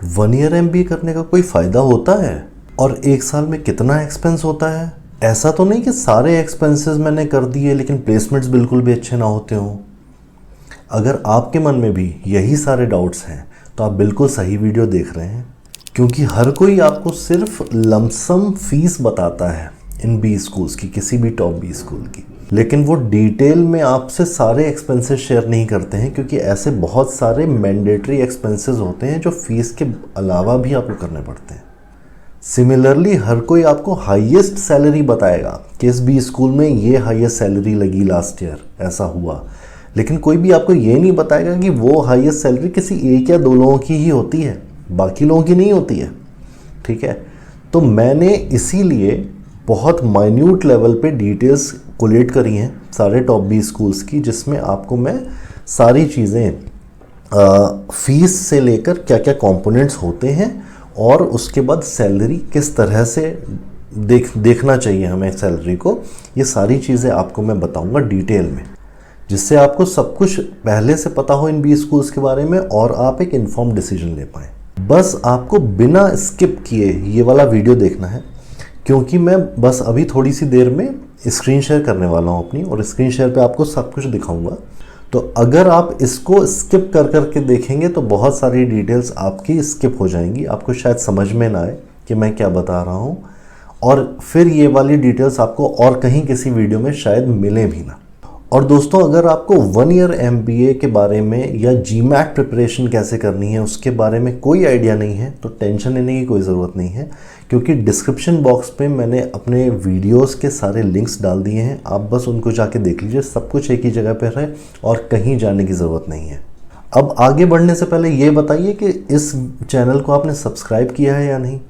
1 year MBA करने का कोई फ़ायदा होता है? और 1 साल में कितना एक्सपेंस होता है? ऐसा तो नहीं कि सारे एक्सपेंसेस मैंने कर दिए लेकिन प्लेसमेंट्स बिल्कुल भी अच्छे ना होते हों। अगर आपके मन में भी यही सारे डाउट्स हैं तो आप बिल्कुल सही वीडियो देख रहे हैं, क्योंकि हर कोई आपको सिर्फ लमसम फीस बताता है इन बी स्कूल्स की, किसी भी टॉप बी स्कूल की, लेकिन वो डिटेल में आपसे सारे एक्सपेंसेस शेयर नहीं करते हैं, क्योंकि ऐसे बहुत सारे मैंडेटरी एक्सपेंसेस होते हैं जो फीस के अलावा भी आपको करने पड़ते हैं। सिमिलरली हर कोई आपको हाईएस्ट सैलरी बताएगा कि इस बी स्कूल में ये हाईएस्ट सैलरी लगी लास्ट ईयर, ऐसा हुआ, लेकिन कोई भी आपको ये नहीं बताएगा कि वो हाईएस्ट सैलरी किसी एक या दो लोगों की ही होती है, बाकी लोगों की नहीं होती है। ठीक है, तो मैंने इसीलिए बहुत माइन्यूट लेवल पे डिटेल्स कोलेट करी हैं सारे टॉप बी स्कूल्स की, जिसमें आपको मैं सारी चीज़ें फीस से लेकर क्या क्या कंपोनेंट्स होते हैं और उसके बाद सैलरी किस तरह से देखना चाहिए हमें सैलरी को, ये सारी चीज़ें आपको मैं बताऊंगा डिटेल में, जिससे आपको सब कुछ पहले से पता हो इन बी स्कूल्स के बारे में और आप एक इन्फॉर्म डिसीजन ले पाएँ। बस आपको बिना स्किप किए ये वाला वीडियो देखना है, क्योंकि मैं बस अभी थोड़ी सी देर में स्क्रीन शेयर करने वाला हूँ अपनी, और स्क्रीन शेयर पे आपको सब कुछ दिखाऊंगा। तो अगर आप इसको स्किप कर करके देखेंगे तो बहुत सारी डिटेल्स आपकी स्किप हो जाएंगी, आपको शायद समझ में ना आए कि मैं क्या बता रहा हूँ, और फिर ये वाली डिटेल्स आपको और कहीं किसी वीडियो में शायद मिले भी ना। और दोस्तों, अगर आपको 1 ईयर MBA के बारे में या GMAT प्रिपरेशन कैसे करनी है उसके बारे में कोई आइडिया नहीं है तो टेंशन लेने की कोई ज़रूरत नहीं है, क्योंकि डिस्क्रिप्शन बॉक्स पे मैंने अपने वीडियोस के सारे लिंक्स डाल दिए हैं। आप बस उनको जाके देख लीजिए, सब कुछ एक ही जगह पर है और कहीं जाने की ज़रूरत नहीं है। अब आगे बढ़ने से पहले ये बताइए कि इस चैनल को आपने सब्सक्राइब किया है या नहीं।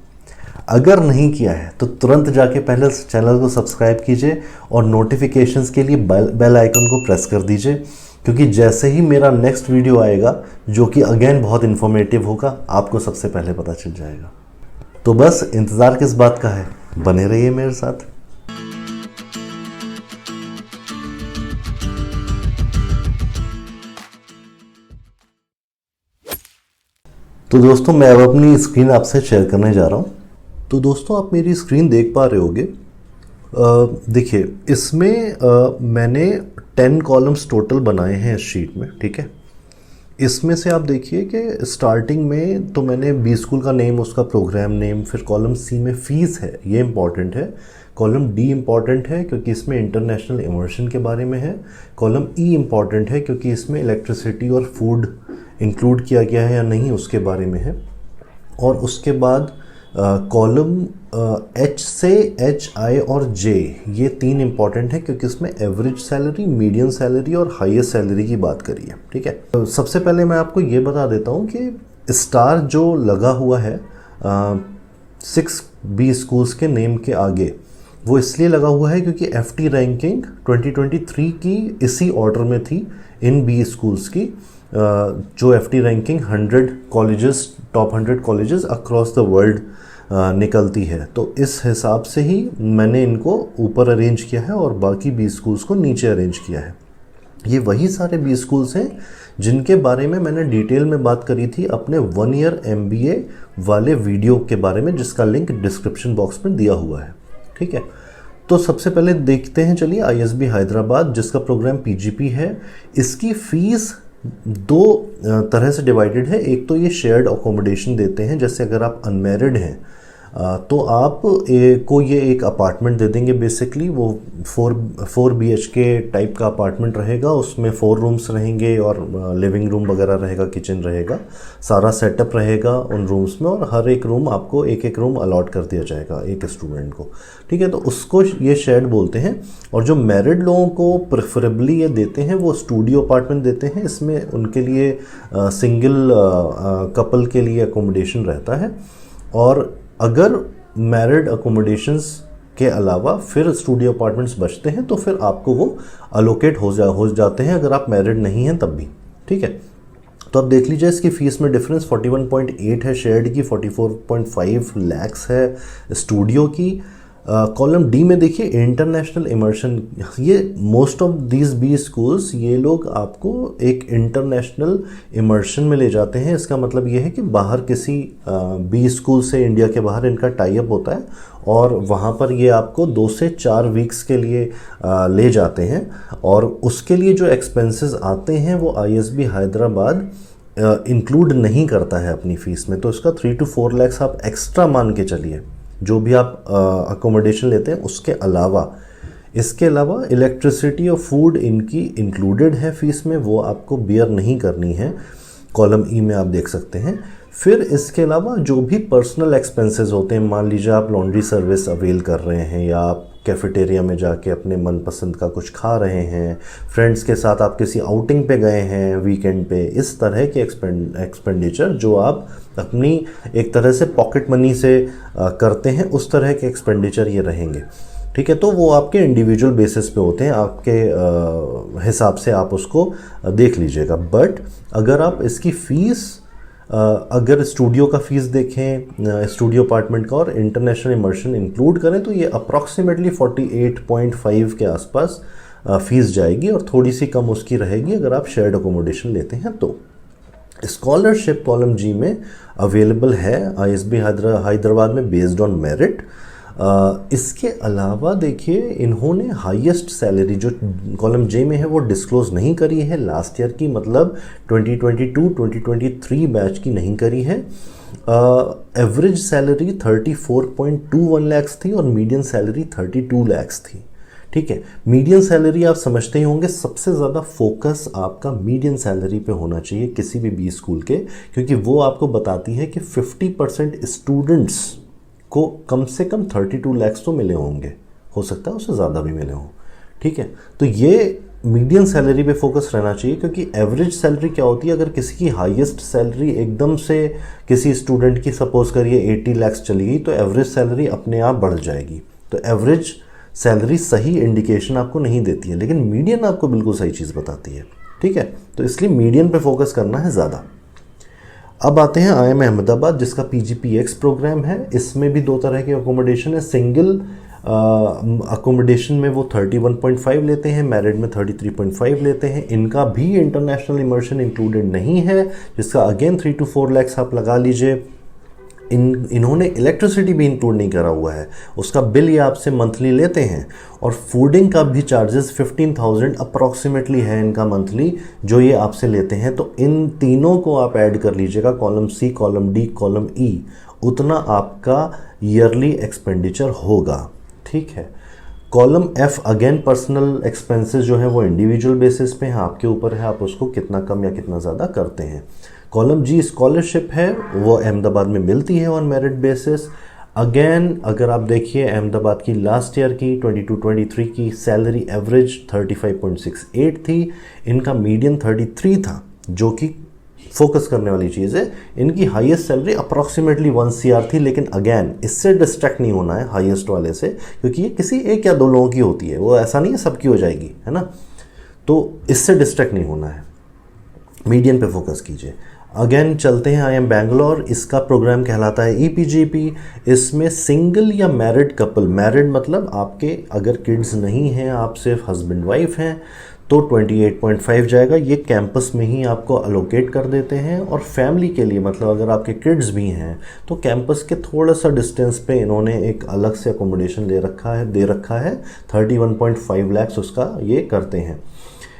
अगर नहीं किया है तो तुरंत जाके पहले चैनल को सब्सक्राइब कीजिए और नोटिफिकेशंस के लिए बेल आइकन को प्रेस कर दीजिए, क्योंकि जैसे ही मेरा नेक्स्ट वीडियो आएगा जो कि अगेन बहुत इन्फॉर्मेटिव होगा, आपको सबसे पहले पता चल जाएगा। तो बस इंतज़ार किस बात का है, बने रहिए मेरे साथ। तो दोस्तों, मैं अब अपनी स्क्रीन आपसे शेयर करने जा रहा हूँ। तो दोस्तों, आप मेरी स्क्रीन देख पा रहे होगे। देखिए, इसमें मैंने 10 कॉलम्स टोटल बनाए हैं इस शीट में। ठीक है, इसमें से आप देखिए कि स्टार्टिंग में तो मैंने बी स्कूल का नेम, उसका प्रोग्राम नेम, फिर कॉलम सी में फ़ीस है, ये इंपॉर्टेंट है। कॉलम डी इम्पॉर्टेंट है क्योंकि इसमें इंटरनेशनल इमर्शन के बारे में है। कॉलम ई इम्पॉर्टेंट है क्योंकि इसमें इलेक्ट्रिसिटी और फूड इंक्लूड किया गया है या नहीं उसके बारे में है। और उसके बाद कॉलम H से H, I और J, ये 3 इंपॉर्टेंट है क्योंकि इसमें एवरेज सैलरी, मीडियम सैलरी और हाईएस्ट सैलरी की बात करी है। ठीक है, तो सबसे पहले मैं आपको ये बता देता हूँ कि स्टार जो लगा हुआ है 6 बी स्कूल्स के नेम के आगे, वो इसलिए लगा हुआ है क्योंकि FT रैंकिंग 2023 की इसी ऑर्डर में थी इन बी स्कूल्स की, जो FT ranking 100 colleges, top 100 colleges across the world निकलती है। तो इस हिसाब से ही मैंने इनको ऊपर अरेंज किया है और बाकी बी स्कूल्स को नीचे अरेंज किया है। ये वही सारे बी स्कूल्स हैं जिनके बारे में मैंने डिटेल में बात करी थी अपने 1 ईयर MBA वाले वीडियो के बारे में, जिसका लिंक डिस्क्रिप्शन बॉक्स में दिया हुआ है। ठीक है, तो सबसे पहले देखते हैं, चलिए, ISB हैदराबाद, जिसका प्रोग्राम PGP है। इसकी फ़ीस 2 तरह से डिवाइडेड है। एक तो ये शेयर्ड अकोमोडेशन देते हैं, जैसे अगर आप अनमैरिड हैं तो आप को ये एक अपार्टमेंट दे देंगे। बेसिकली वो 4 BHK टाइप का अपार्टमेंट रहेगा, उसमें 4 रूम्स रहेंगे और लिविंग रूम वगैरह रहेगा, किचन रहेगा, सारा सेटअप रहेगा उन रूम्स में, और हर एक रूम आपको एक रूम अलॉट कर दिया जाएगा एक स्टूडेंट को। ठीक है, तो उसको ये शेयर्ड बोलते हैं। और जो मैरिड लोगों को प्रेफरेबली ये देते हैं वो स्टूडियो अपार्टमेंट देते हैं। इसमें उनके लिए सिंगल कपल के लिए अकोमोडेशन रहता है, और अगर मैरिड अकोमोडेशंस के अलावा फिर स्टूडियो अपार्टमेंट्स बचते हैं तो फिर आपको वो अलोकेट हो जाते हैं अगर आप मैरिड नहीं हैं तब भी। ठीक है, तो अब देख लीजिए इसकी फ़ीस में डिफरेंस 41.8 है शेयर्ड की, 44.5 लैक्स है स्टूडियो की। कॉलम डी में देखिए इंटरनेशनल इमर्शन, ये most of these B schools ये लोग आपको एक इंटरनेशनल इमर्शन में ले जाते हैं। इसका मतलब ये है कि बाहर किसी बी स्कूल से, इंडिया के बाहर इनका टाई अप होता है और वहाँ पर ये आपको 2 से 4 वीक्स के लिए ले जाते हैं और उसके लिए जो एक्सपेंसेस आते हैं वो ISB हैदराबाद इंक्लूड नहीं करता है अपनी फ़ीस में। तो इसका 3 to 4 लाख आप एक्स्ट्रा मान के चलिए, जो भी आप अकोमोडेशन लेते हैं उसके अलावा। इसके अलावा इलेक्ट्रिसिटी और फूड इनकी इंक्लूडेड है फ़ीस में, वो आपको बियर नहीं करनी है, कॉलम ई में आप देख सकते हैं। फिर इसके अलावा जो भी पर्सनल एक्सपेंसेस होते हैं, मान लीजिए आप लॉन्ड्री सर्विस अवेल कर रहे हैं या आप कैफेटेरिया में जाके अपने मनपसंद का कुछ खा रहे हैं, फ्रेंड्स के साथ आप किसी आउटिंग पे गए हैं वीकेंड पे, इस तरह के एक्सपेंडिचर जो आप अपनी एक तरह से पॉकेट मनी से करते हैं, उस तरह के एक्सपेंडिचर ये रहेंगे। ठीक है, तो वो आपके इंडिविजुअल बेसिस पे होते हैं, आपके हिसाब से आप उसको देख लीजिएगा। बट अगर आप इसकी फ़ीस अगर स्टूडियो का फ़ीस देखें, स्टूडियो अपार्टमेंट का और इंटरनेशनल इमर्शन इंक्लूड करें तो ये अप्रॉक्सीमेटली 48.5 के आसपास फ़ीस जाएगी और थोड़ी सी कम उसकी रहेगी अगर आप शेयर्ड अकोमोडेशन लेते हैं तो। स्कॉलरशिप कॉलम जी में अवेलेबल है ISB हैदराबाद में बेस्ड ऑन मेरिट। इसके अलावा देखिए इन्होंने हाईएस्ट सैलरी जो कॉलम जे में है वो डिस्क्लोज़ नहीं करी है लास्ट ईयर की, मतलब 2022-2023 बैच की नहीं करी है। एवरेज सैलरी 34.21 लाख थी और मीडियन सैलरी 32 लाख थी। ठीक है, मीडियन सैलरी आप समझते ही होंगे, सबसे ज़्यादा फोकस आपका मीडियन सैलरी पे होना चाहिए किसी भी बी स्कूल के, क्योंकि वो आपको बताती है कि 50% स्टूडेंट्स को कम से कम 32 लाख तो मिले होंगे, हो सकता है उससे ज़्यादा भी मिले हों। ठीक है, तो ये मीडियन सैलरी पे फोकस रहना चाहिए, क्योंकि एवरेज सैलरी क्या होती है, अगर किसी की हाईएस्ट सैलरी एकदम से किसी स्टूडेंट की सपोज करिए 80 लाख चली गई तो एवरेज सैलरी अपने आप बढ़ जाएगी। तो एवरेज सैलरी सही इंडिकेशन आपको नहीं देती है, लेकिन मीडियन आपको बिल्कुल सही चीज़ बताती है। ठीक है, तो इसलिए मीडियन पे फोकस करना है ज़्यादा। अब आते हैं IIM अहमदाबाद जिसका PGPX प्रोग्राम है। इसमें भी 2 तरह के अकोमोडेशन है। सिंगल अकोमोडेशन में वो 31.5 लेते हैं, मैरिड में 33.5 लेते हैं। इनका भी इंटरनेशनल इमर्शन इंक्लूडेड नहीं है, जिसका अगेन 3 to 4 लाख आप लगा लीजिए। इन्होंने इलेक्ट्रिसिटी भी इंक्लूड नहीं करा हुआ है, उसका बिल ये आपसे मंथली लेते हैं और फूडिंग का भी चार्जेस 15,000 अप्रॉक्सीमेटली है इनका मंथली जो ये आपसे लेते हैं। तो इन तीनों को आप ऐड कर लीजिएगा, column C, column D, column E, उतना आपका ईयरली एक्सपेंडिचर होगा। ठीक है, column F again personal expenses जो है वो इंडिविजुअल बेसिस पे है, आपके ऊपर है आप उसको कितना कम या कितना ज़्यादा करते हैं। कॉलम जी स्कॉलरशिप है, वो अहमदाबाद में मिलती है ऑन मेरिट बेसिस। अगेन अगर आप देखिए अहमदाबाद की लास्ट ईयर की 22-23 की सैलरी एवरेज 35.68 थी, इनका मीडियन 33 था, जो कि फोकस करने वाली चीज़ है। इनकी हाईएस्ट सैलरी अप्रॉक्सीमेटली 1 CR थी, लेकिन अगेन इससे डिस्ट्रैक्ट नहीं होना है हाईएस्ट वाले से, क्योंकि ये किसी 1 या 2 लोगों की होती है, वो ऐसा नहीं है सबकी हो जाएगी, है ना। तो इससे डिस्ट्रैक्ट नहीं होना है, मीडियन पे फोकस कीजिए। अगेन चलते हैं IIM बैंगलोर, इसका प्रोग्राम कहलाता है EPGP। इसमें सिंगल या मैरिड कपल, मैरिड मतलब आपके अगर किड्स नहीं हैं, आप सिर्फ हस्बैंड वाइफ हैं, तो 28.5 जाएगा। ये कैंपस में ही आपको अलोकेट कर देते हैं। और फैमिली के लिए मतलब अगर आपके किड्स भी हैं तो कैंपस के थोड़ा सा डिस्टेंस पे इन्होंने एक अलग से अकोमोडेशन दे रखा है 31.5 लाख उसका ये करते हैं।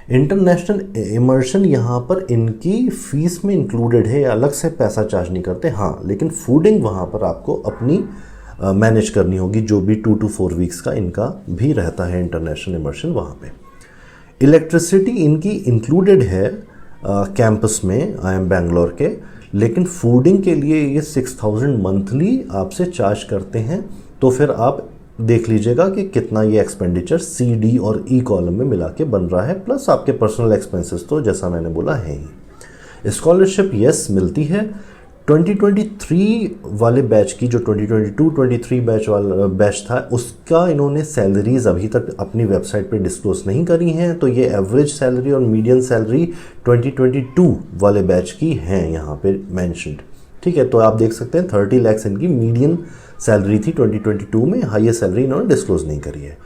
इंटरनेशनल इमर्शन यहाँ पर इनकी फ़ीस में इंक्लूडेड है, अलग से पैसा चार्ज नहीं करते। हाँ, लेकिन फूडिंग वहाँ पर आपको अपनी मैनेज करनी होगी, जो भी 2 to 4 वीक्स का इनका भी रहता है इंटरनेशनल इमर्शन वहाँ पे। इलेक्ट्रिसिटी इनकी इंक्लूडेड है कैंपस में IIM बैंगलोर के, लेकिन फूडिंग के लिए ये 6,000 मंथली आपसे चार्ज करते हैं। तो फिर आप देख लीजिएगा कि कितना ये एक्सपेंडिचर सी, डी और ई कॉलम में मिला के बन रहा है, प्लस आपके पर्सनल एक्सपेंसेस तो जैसा मैंने बोला है ही। स्कॉलरशिप यस मिलती है। 2023 वाले बैच की, जो 2022-23 बैच था, उसका इन्होंने सैलरीज अभी तक अपनी वेबसाइट पे डिस्क्लोज नहीं करी हैं, तो ये एवरेज सैलरी और मीडियन सैलरी 2022 वाले बैच की हैं यहाँ पे मेंशन्ड। ठीक है, तो आप देख सकते हैं 30 lakhs इनकी मीडियन सैलरी थी 2022 में, हाईएस्ट सैलरी इन्होंने डिस्क्लोज नहीं करी है।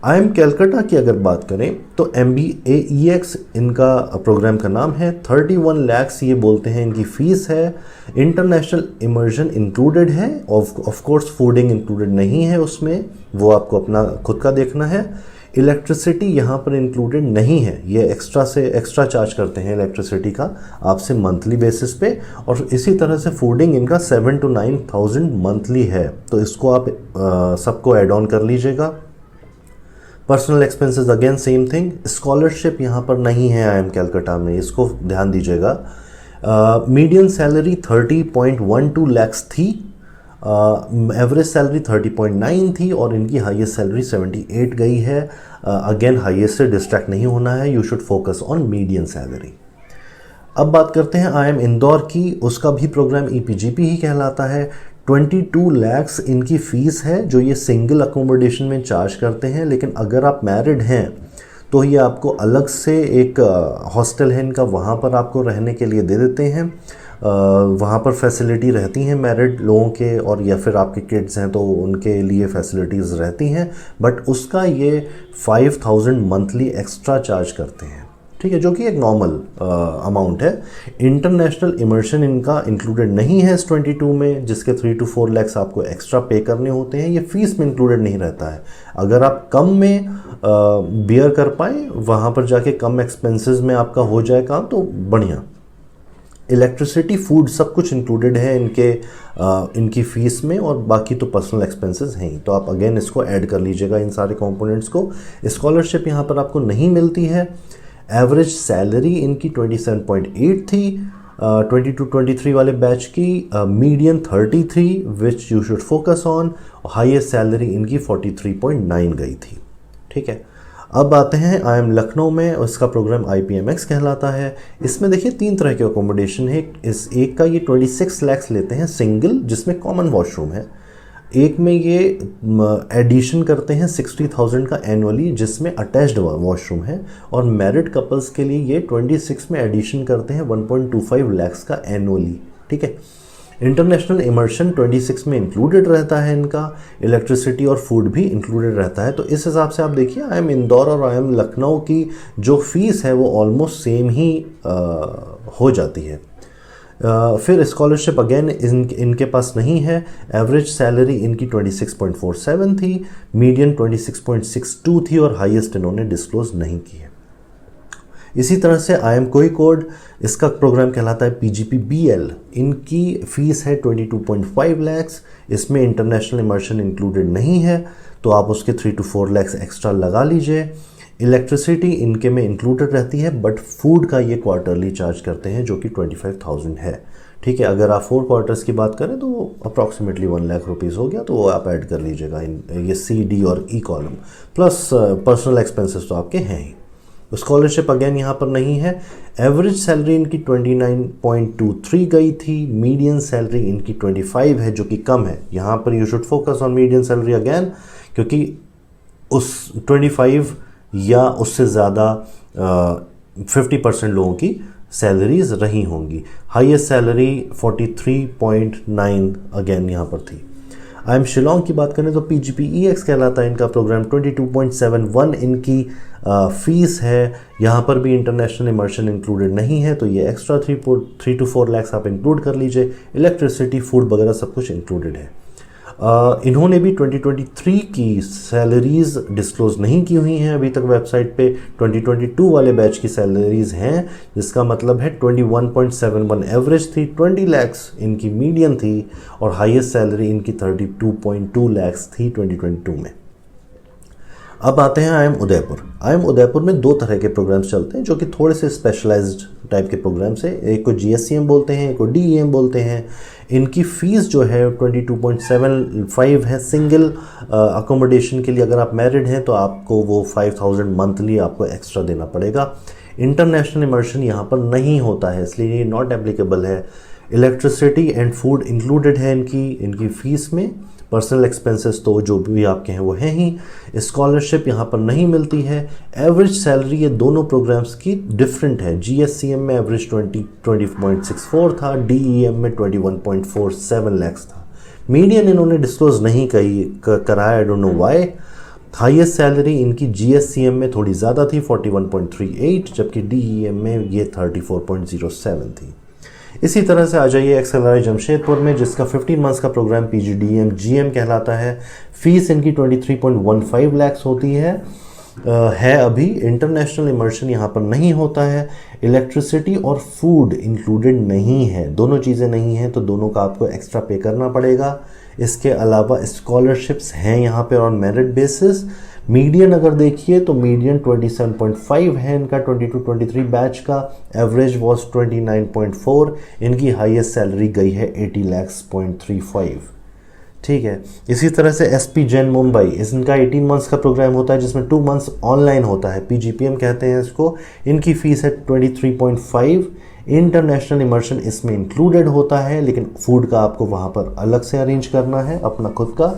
IIM कैलकाटा की अगर बात करें तो MBAEX इनका प्रोग्राम का नाम है, 31 lakhs ये बोलते हैं इनकी फ़ीस है। इंटरनेशनल इमर्जन इंक्लूडेड है, ऑफ कोर्स फूडिंग इंक्लूडेड नहीं है उसमें, वो आपको अपना खुद का देखना है। इलेक्ट्रिसिटी यहाँ पर इंक्लूडेड नहीं है, ये एक्स्ट्रा चार्ज करते हैं इलेक्ट्रिसिटी का आपसे मंथली बेसिस पे, और इसी तरह से फूडिंग इनका 7 to 9,000 मंथली है, तो इसको आप सबको ऐड ऑन कर लीजिएगा। Personal expenses again same thing. Scholarship यहाँ पर नहीं है IIM कैलकाटा में, इसको ध्यान दीजिएगा। मीडियन सैलरी 30.12 lakhs थी, एवरेज सैलरी 30.9 थी, और इनकी हाईएस्ट सैलरी 78 गई है। अगेन हाईएस्ट से डिस्ट्रैक्ट नहीं होना है, you should focus on median salary. अब बात करते हैं IIM इंदौर की, उसका भी प्रोग्राम EPGP ही कहलाता है। 22 lakhs इनकी फ़ीस है जो ये सिंगल अकोमोडेशन में चार्ज करते हैं, लेकिन अगर आप मैरिड हैं तो ये आपको अलग से एक हॉस्टल है इनका, वहाँ पर आपको रहने के लिए दे देते हैं। वहाँ पर फैसिलिटी रहती हैं मैरिड लोगों के, और या फिर आपके किड्स हैं तो उनके लिए फैसिलिटीज़ रहती हैं, बट उसका ये 5,000 मंथली एक्स्ट्रा चार्ज करते हैं, ठीक है, जो कि एक नॉर्मल अमाउंट है। इंटरनेशनल इमर्शन इनका इंक्लूडेड नहीं है इस 22 में, जिसके 3 to 4 lakhs आपको एक्स्ट्रा पे करने होते हैं, ये फीस में इंक्लूडेड नहीं रहता है। अगर आप कम में बियर कर पाएँ, वहाँ पर जाके कम एक्सपेंसेस में आपका हो जाए काम, तो बढ़िया। इलेक्ट्रिसिटी, फूड सब कुछ इंक्लूडेड है इनकी फ़ीस में, और बाकी तो पर्सनल एक्सपेंसेस हैं ही, तो आप अगेन इसको ऐड कर लीजिएगा इन सारे कंपोनेंट्स को। स्कॉलरशिप यहाँ पर आपको नहीं मिलती है। एवरेज सैलरी इनकी 27.8 थी 22-23 वाले बैच की, median 33 which you should focus on, highest salary इनकी 43.9 गई थी, ठीक है। अब आते हैं IIM लखनऊ में, उसका प्रोग्राम IPMX कहलाता है। इसमें देखिए 3 तरह के अकोमोडेशन है। इस एक का ये 26 lakhs लेते हैं सिंगल, जिसमें कॉमन वॉशरूम है। एक में ये एडिशन करते हैं 60,000 का एनुअली, जिसमें अटैच्ड वॉशरूम है, और मैरिड कपल्स के लिए ये 26 में एडिशन करते हैं 1.25 lakhs का एनुअली, ठीक है। इंटरनेशनल इमर्शन 26 में इंक्लूडेड रहता है इनका, इलेक्ट्रिसिटी और फूड भी इंक्लूडेड रहता है। तो इस हिसाब से आप देखिए IIM इंदौर और IIM लखनऊ की जो फीस है वो ऑलमोस्ट सेम ही हो जाती है। फिर स्कॉलरशिप अगेन इनके पास नहीं है। एवरेज सैलरी इनकी 26.47 थी, मीडियन 26.62 थी, और हाईएस्ट इन्होंने डिस्क्लोज नहीं की है। इसी तरह से IIM कोझिकोड, इसका प्रोग्राम कहलाता है PGPBL। इनकी फ़ीस है 22.5 lakhs, इसमें इंटरनेशनल इमर्शन इंक्लूडेड नहीं है, तो आप उसके 3 to 4 lakhs एक्स्ट्रा लगा लीजिए। इलेक्ट्रिसिटी इनके में इंक्लूडेड रहती है, बट फूड का ये क्वार्टरली चार्ज करते हैं, जो कि 25,000 है, ठीक है। अगर आप 4 क्वार्टर्स की बात करें तो अप्रॉक्सीमेटली 1 लाख रुपीज़ हो गया, तो वो आप ऐड कर लीजिएगा ये C, D और E column, plus personal expenses तो आपके हैं ही। स्कॉलरशिप अगेन यहाँ पर नहीं है। एवरेज सैलरी इनकी 29.23 गई थी, मीडियन सैलरी इनकी 25 है, जो कि कम है। यहाँ पर you should focus on median salary again, क्योंकि उस 25 या उससे ज़्यादा 50% लोगों की सैलरीज रही होंगी। हाईएस्ट सैलरी 43.9 अगेन यहाँ पर थी। IIM शिलोंग की बात करें तो PGPEX कहलाता है इनका प्रोग्राम, 22.71 इनकी फ़ीस है। यहाँ पर भी इंटरनेशनल इमर्शन इंक्लूडेड नहीं है, तो ये एक्स्ट्रा 3 to 4 lakhs आप इंक्लूड कर लीजिए। इलेक्ट्रिसिटी, फूड वगैरह सब कुछ इंक्लूडेड है। इन्होंने भी 2023 की सैलरीज़ डिस्क्लोज़ नहीं की हुई हैं अभी तक वेबसाइट पे। 2022 वाले बैच की सैलरीज़ हैं, जिसका मतलब है 21.71 एवरेज थी, 20 lakhs इनकी मीडियन थी, और हाईएस्ट सैलरी इनकी 32.2 lakhs थी 2022 में। अब आते हैं IIM उदयपुर। IIM उदयपुर में 2 तरह के प्रोग्राम्स चलते हैं, जो कि थोड़े से स्पेशलाइज्ड टाइप के प्रोग्राम्स हैं। एक को GSCM बोलते हैं, एक को DEM बोलते हैं। इनकी फ़ीस जो है 22.75 है सिंगल अकोमोडेशन के लिए। अगर आप मैरिड हैं तो आपको वो 5,000 मंथली आपको एक्स्ट्रा देना पड़ेगा। इंटरनेशनल इमर्शन यहाँ पर नहीं होता है, इसलिए ये नॉट एप्लीकेबल है। इलेक्ट्रिसिटी एंड फूड इंक्लूडेड है इनकी फ़ीस में। पर्सनल एक्सपेंसेस तो जो भी आपके हैं वो हैं ही। स्कॉलरशिप यहाँ पर नहीं मिलती है। एवरेज सैलरी ये दोनों प्रोग्राम्स की डिफरेंट है। GSCM में एवरेज 20.64 था, DEM में 21.47 लैक्स था। मीडियन इन्होंने डिस्क्लोज नहीं कराया, I don't know why. Highest salary इनकी GSCM में थोड़ी ज़्यादा थी 41.38, जबकि DEM में ये 34.07 थी। इसी तरह से आ जाइए XLRI जमशेदपुर में, जिसका 15 मंथ्स का प्रोग्राम PGDM GM कहलाता है। फीस इनकी 23.15 लैक्स होती है अभी। इंटरनेशनल इमर्शन यहाँ पर नहीं होता है। इलेक्ट्रिसिटी और फूड इंक्लूडेड नहीं है, दोनों चीज़ें नहीं हैं, तो दोनों का आपको एक्स्ट्रा पे करना पड़ेगा। इसके अलावा स्कॉलरशिप्स हैं यहाँ पे ऑन मेरिट बेसिस। मीडियन अगर देखिए तो मीडियन 27.5 है इनका 22-23 बैच का। Average was 29.4। इनकी हाईएस्ट सैलरी गई है 80 lakhs.35। ठीक है। इसी तरह से SP जैन मुंबई, इनका 18 मंथ्स का प्रोग्राम होता है, जिसमें 2 मंथ्स ऑनलाइन होता है, PGPM कहते हैं इसको। इनकी फ़ीस है 23.5। इंटरनेशनल इमर्शन इसमें इंक्लूडेड होता है, लेकिन फूड का आपको वहाँ पर अलग से अरेंज करना है अपना खुद का।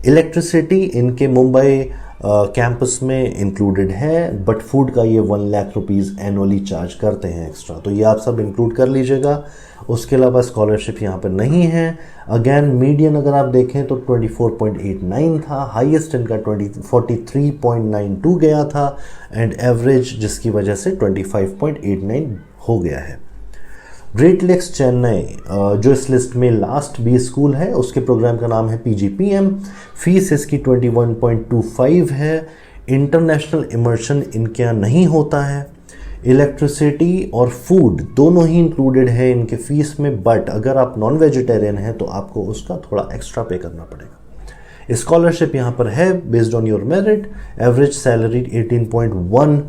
इलेक्ट्रिसिटी इनके मुंबई कैंपस में इंक्लूडेड है, बट फूड का ये 1 लाख रुपीज़ एनुअली चार्ज करते हैं एक्स्ट्रा, तो ये आप सब इंक्लूड कर लीजिएगा। उसके अलावा स्कॉलरशिप यहाँ पर नहीं है। अगेन मीडियन अगर आप देखें तो 24.89 था, हाईएस्ट इनका 43.92 गया था, एंड एवरेज जिसकी वजह से 25.89 हो गया है। ग्रेट लेक्स चेन्नई जो इस लिस्ट में लास्ट बी स्कूल है, उसके प्रोग्राम का नाम है PGPM। फीस इसकी 21.25 है। इंटरनेशनल इमर्शन इनके यहाँ नहीं होता है। इलेक्ट्रिसिटी और फूड दोनों ही इंक्लूडेड है इनके फीस में, बट अगर आप नॉन वेजिटेरियन हैं तो आपको उसका थोड़ा एक्स्ट्रा पे करना पड़ेगा। स्कॉलरशिप यहाँ पर है based on your merit. Average salary 18.1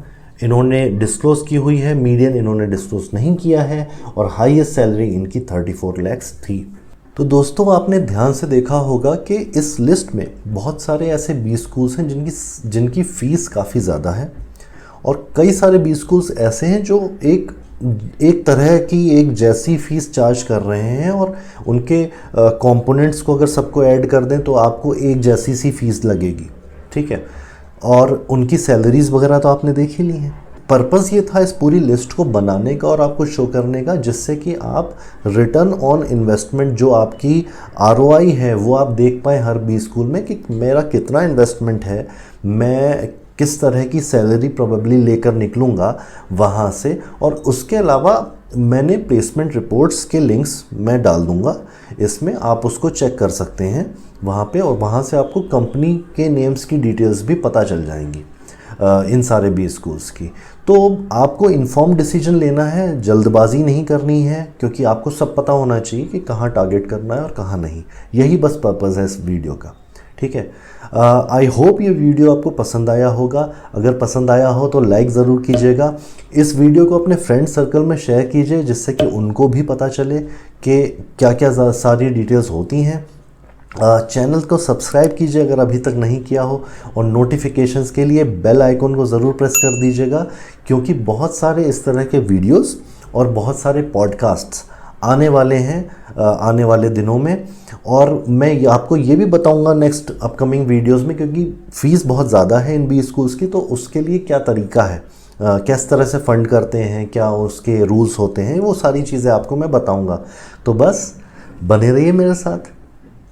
इन्होंने डिस्क्लोज की हुई है, मीडियन इन्होंने डिस्क्लोज नहीं किया है, और हाईएस्ट सैलरी इनकी 34 लैक्स थी। तो दोस्तों आपने ध्यान से देखा होगा कि इस लिस्ट में बहुत सारे ऐसे बी स्कूल्स हैं जिनकी फ़ीस काफ़ी ज़्यादा है, और कई सारे बी स्कूल्स ऐसे हैं जो एक तरह की एक जैसी फ़ीस चार्ज कर रहे हैं, और उनके कंपोनेंट्स को अगर सबको ऐड कर दें तो आपको एक जैसी सी फीस लगेगी। ठीक है, और उनकी सैलरीज वगैरह तो आपने देख ही ली हैं। पर्पस ये था इस पूरी लिस्ट को बनाने का और आपको शो करने का, जिससे कि आप रिटर्न ऑन इन्वेस्टमेंट जो आपकी ROI है वो आप देख पाएँ हर बी स्कूल में कि मेरा कितना इन्वेस्टमेंट है, मैं किस तरह की सैलरी प्रोबेबली लेकर निकलूँगा वहाँ से। और उसके अलावा मैंने प्लेसमेंट रिपोर्ट्स के लिंक्स मैं डाल दूँगा इसमें, आप उसको चेक कर सकते हैं वहाँ पे, और वहाँ से आपको कंपनी के नेम्स की डिटेल्स भी पता चल जाएंगी इन सारे बी स्कूल्स की। तो आपको इन्फॉर्म डिसीजन लेना है, जल्दबाजी नहीं करनी है, क्योंकि आपको सब पता होना चाहिए कि कहाँ टारगेट करना है और कहाँ नहीं। यही बस पर्पज़ है इस वीडियो का। ठीक है, आई होप ये वीडियो आपको पसंद आया होगा। अगर पसंद आया हो तो लाइक ज़रूर कीजिएगा। इस वीडियो को अपने फ्रेंड सर्कल में शेयर कीजिए, जिससे कि उनको भी पता चले कि क्या क्या सारी डिटेल्स होती हैं। चैनल को सब्सक्राइब कीजिए अगर अभी तक नहीं किया हो, और नोटिफिकेशंस के लिए बेल आइकन को ज़रूर प्रेस कर दीजिएगा, क्योंकि बहुत सारे इस तरह के वीडियोस और बहुत सारे पॉडकास्ट्स आने वाले हैं आने वाले दिनों में। और मैं आपको ये भी बताऊंगा नेक्स्ट अपकमिंग वीडियोस में, क्योंकि फ़ीस बहुत ज़्यादा है इन बी स्कूल्स की, तो उसके लिए क्या तरीका है, किस तरह से फ़ंड करते हैं, क्या उसके रूल्स होते हैं, वो सारी चीज़ें आपको मैं बताऊंगा। तो बस बने रहिए मेरे साथ।